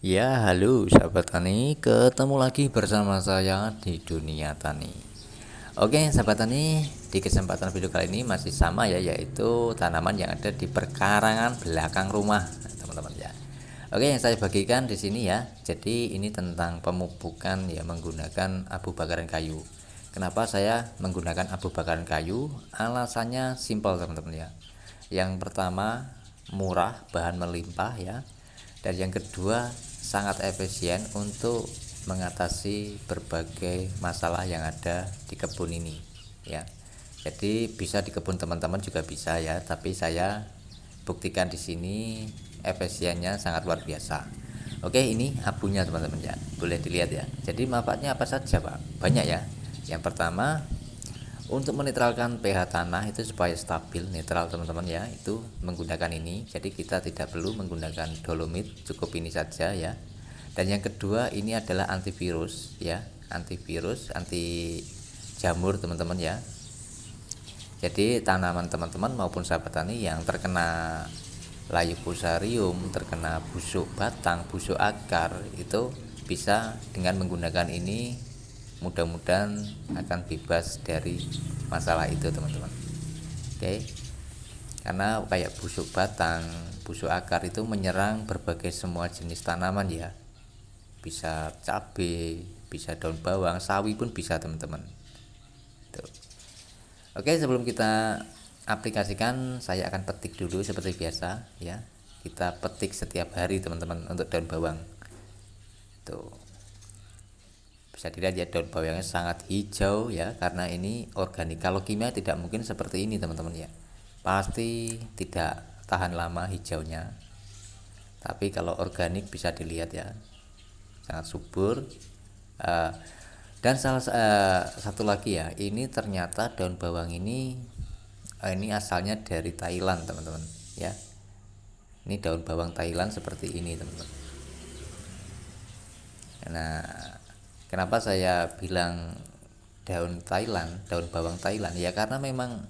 Ya, halo sahabat tani, ketemu lagi bersama saya di dunia tani. Oke, sahabat tani, di kesempatan video kali ini masih sama ya, yaitu tanaman yang ada di perkarangan belakang rumah, teman-teman ya. Oke, yang saya bagikan di sini ya. Jadi ini tentang pemupukan ya menggunakan abu bakaran kayu. Kenapa saya menggunakan abu bakaran kayu? Alasannya simpel, teman-teman ya. Yang pertama, murah, bahan melimpah ya. Dan yang kedua, sangat efisien untuk mengatasi berbagai masalah yang ada di kebun ini ya. Jadi bisa di kebun teman-teman juga bisa ya, tapi saya buktikan di sini efisiennya sangat luar biasa. Oke, ini abunya teman-teman ya, boleh dilihat ya. Jadi manfaatnya apa saja Pak? Banyak ya. Yang pertama, untuk menetralkan pH tanah itu supaya stabil netral teman-teman ya, itu menggunakan ini. Jadi kita tidak perlu menggunakan dolomit, cukup ini saja ya. Dan yang kedua, ini adalah antivirus ya, antivirus, anti jamur teman-teman ya. Jadi tanaman teman-teman maupun sahabat tani yang terkena layu fusarium, terkena busuk batang, busuk akar, itu bisa dengan menggunakan ini, mudah-mudahan akan bebas dari masalah itu teman-teman. Oke, karena kayak busuk batang, busuk akar itu menyerang berbagai semua jenis tanaman ya, bisa cabai, bisa daun bawang, sawi pun bisa teman-teman. Tuh. Oke, sebelum kita aplikasikan, saya akan petik dulu seperti biasa ya. Kita petik setiap hari teman-teman untuk daun bawang. Tuh, bisa dilihat ya, daun bawangnya sangat hijau ya, karena ini organik. Kalau kimia tidak mungkin seperti ini teman-teman ya, pasti tidak tahan lama hijaunya. Tapi kalau organik bisa dilihat ya, sangat subur. Dan satu lagi ya, ini ternyata daun bawang ini asalnya dari Thailand teman-teman ya. Ini daun bawang Thailand seperti ini teman-teman. Nah, kenapa saya bilang daun Thailand, daun bawang Thailand ya, karena memang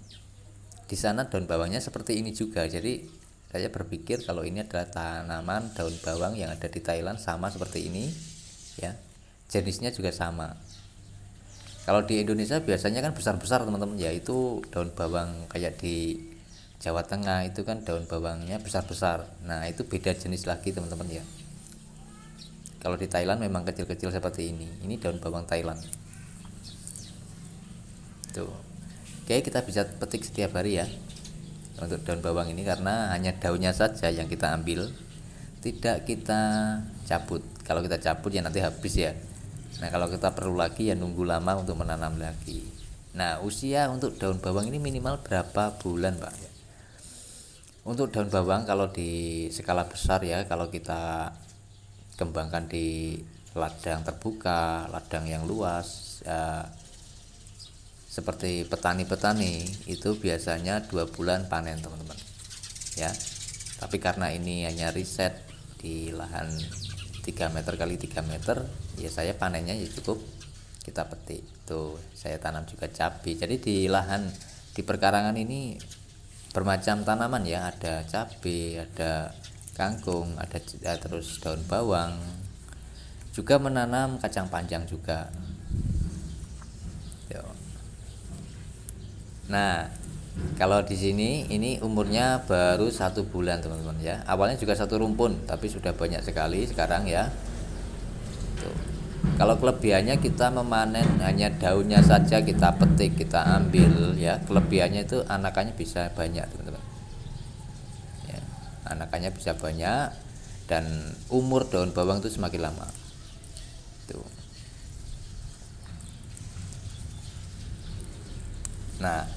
di sana daun bawangnya seperti ini juga. Jadi saya berpikir kalau ini adalah tanaman daun bawang yang ada di Thailand sama seperti ini ya, jenisnya juga sama. Kalau di Indonesia biasanya kan besar-besar teman-teman ya, itu daun bawang kayak di Jawa Tengah itu kan daun bawangnya besar-besar. Nah, itu beda jenis lagi teman-teman ya. Kalau di Thailand memang kecil-kecil seperti ini. Ini daun bawang Thailand. Tuh. Oke, kita bisa petik setiap hari ya untuk daun bawang ini, karena hanya daunnya saja yang kita ambil, tidak kita cabut. Kalau kita cabut ya nanti habis ya. Nah, kalau kita perlu lagi ya nunggu lama untuk menanam lagi. Nah, usia untuk daun bawang ini minimal berapa bulan Pak? Untuk daun bawang kalau di skala besar ya, kalau kita kembangkan di ladang terbuka, ladang yang luas seperti petani-petani, itu biasanya 2 bulan panen teman-teman ya. Tapi karena ini hanya riset di lahan 3 meter kali 3 meter ya, saya panennya ya cukup kita petik. Tuh, saya tanam juga cabai. Jadi di lahan di perkarangan ini bermacam tanaman ya, ada cabai, ada kangkung, ada terus daun bawang, juga menanam kacang panjang juga. Nah, kalau di sini ini umurnya baru 1 bulan teman-teman ya. Awalnya juga satu rumpun, tapi sudah banyak sekali sekarang ya. Tuh. Kalau kelebihannya kita memanen hanya daunnya saja, kita petik, kita ambil ya. Kelebihannya itu anakannya bisa banyak teman-teman. Ya, anakannya bisa banyak dan umur daun bawang itu semakin lama. Tuh. Nah,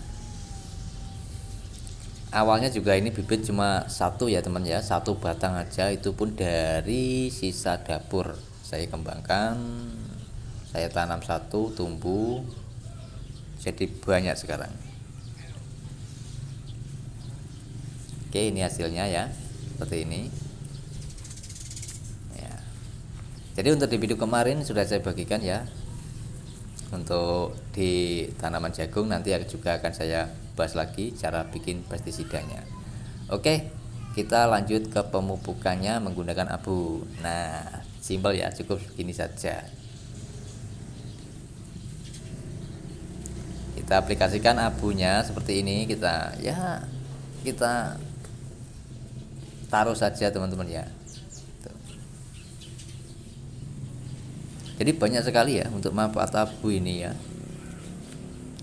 awalnya juga ini bibit cuma satu ya teman ya, satu batang aja, itu pun dari sisa dapur saya kembangkan, saya tanam satu, tumbuh jadi banyak sekarang. Oke, ini hasilnya ya, seperti ini ya. Jadi untuk di video kemarin sudah saya bagikan ya, untuk di tanaman jagung nanti juga akan saya bahas lagi cara bikin pestisidanya. Oke, kita lanjut ke pemupukannya menggunakan abu. Nah, simpel ya, cukup begini saja. Kita aplikasikan abunya seperti ini, kita taruh saja teman-teman ya. Jadi banyak sekali ya untuk manfaat abu ini ya.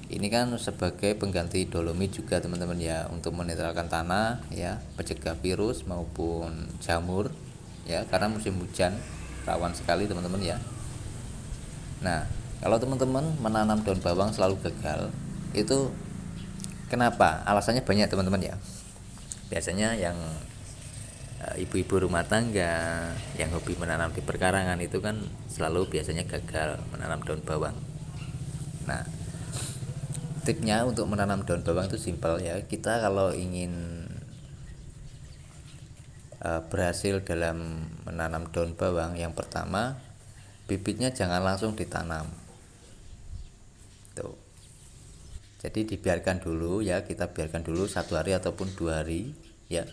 Ini kan sebagai pengganti dolomit juga teman-teman ya, untuk menetralkan tanah ya, mencegah virus maupun jamur ya, karena musim hujan rawan sekali teman-teman ya. Nah, kalau teman-teman menanam daun bawang selalu gagal, itu kenapa? Alasannya banyak teman-teman ya. Biasanya yang ibu-ibu rumah tangga yang hobi menanam di perkarangan itu kan selalu biasanya gagal menanam daun bawang. Nah, tipsnya untuk menanam daun bawang itu simpel ya. Kita kalau ingin berhasil dalam menanam daun bawang, yang pertama bibitnya jangan langsung ditanam tuh. Jadi dibiarkan dulu ya, kita biarkan dulu 1 hari ataupun 2 hari ya,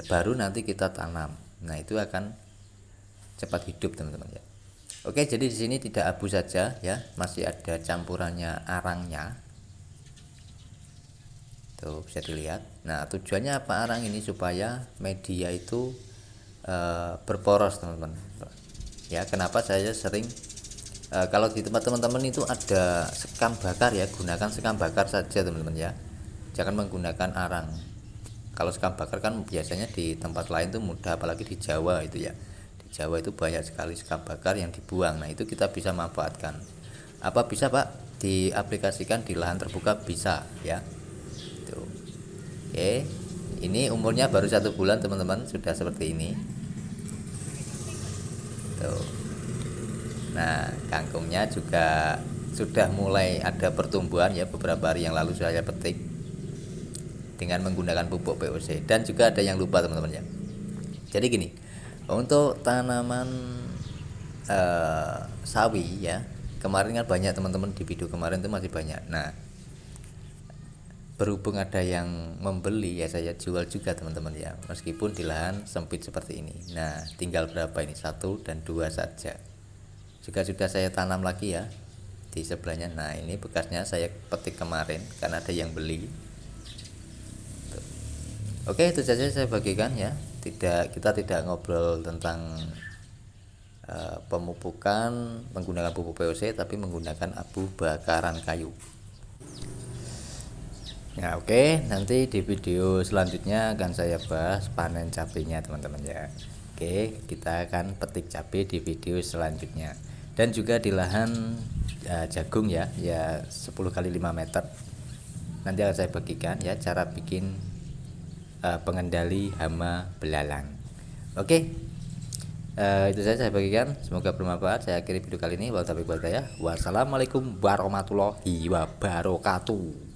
baru nanti kita tanam. Nah, itu akan cepat hidup teman-teman ya. Oke, jadi di sini tidak abu saja ya, masih ada campurannya arangnya. Tuh bisa dilihat. Nah, tujuannya apa arang ini? Supaya media itu berporos teman-teman ya. Kenapa saya sering kalau di tempat teman-teman itu ada sekam bakar ya, gunakan sekam bakar saja teman-teman ya, jangan menggunakan arang. Kalau sekam bakar kan biasanya di tempat lain tuh mudah, apalagi di Jawa itu ya. Di Jawa itu banyak sekali sekam bakar yang dibuang. Nah, itu kita bisa manfaatkan. Apa bisa Pak? Diaplikasikan di lahan terbuka bisa ya. Tuh. Oke, ini umurnya baru 1 bulan teman-teman, sudah seperti ini. Tuh. Nah, kangkungnya juga sudah mulai ada pertumbuhan ya, beberapa hari yang lalu saya petik dengan menggunakan pupuk POC. Dan juga ada yang lupa teman-teman ya. Jadi gini, untuk tanaman sawi ya, kemarin kan banyak teman-teman di video kemarin itu masih banyak. Nah, berhubung ada yang membeli ya, saya jual juga teman-teman ya, meskipun di lahan sempit seperti ini. Nah, tinggal berapa ini, 1 dan 2 saja. Juga sudah saya tanam lagi ya di sebelahnya. Nah, ini bekasnya saya petik kemarin karena ada yang beli. Tuh. Oke, itu saja saya bagikan ya. Kita tidak ngobrol tentang pemupukan menggunakan pupuk POC, tapi menggunakan abu bakaran kayu. Nah, oke, nanti di video selanjutnya akan saya bahas panen cabenya teman-teman ya. Oke, kita akan petik cabai di video selanjutnya. Dan juga di lahan jagung ya 10 kali 5 meter. Nanti akan saya bagikan ya cara bikin pengendali hama belalang. Oke, itu saja saya bagikan, semoga bermanfaat. Saya akhiri video kali ini. Wassalamualaikum warahmatullahi wabarakatuh.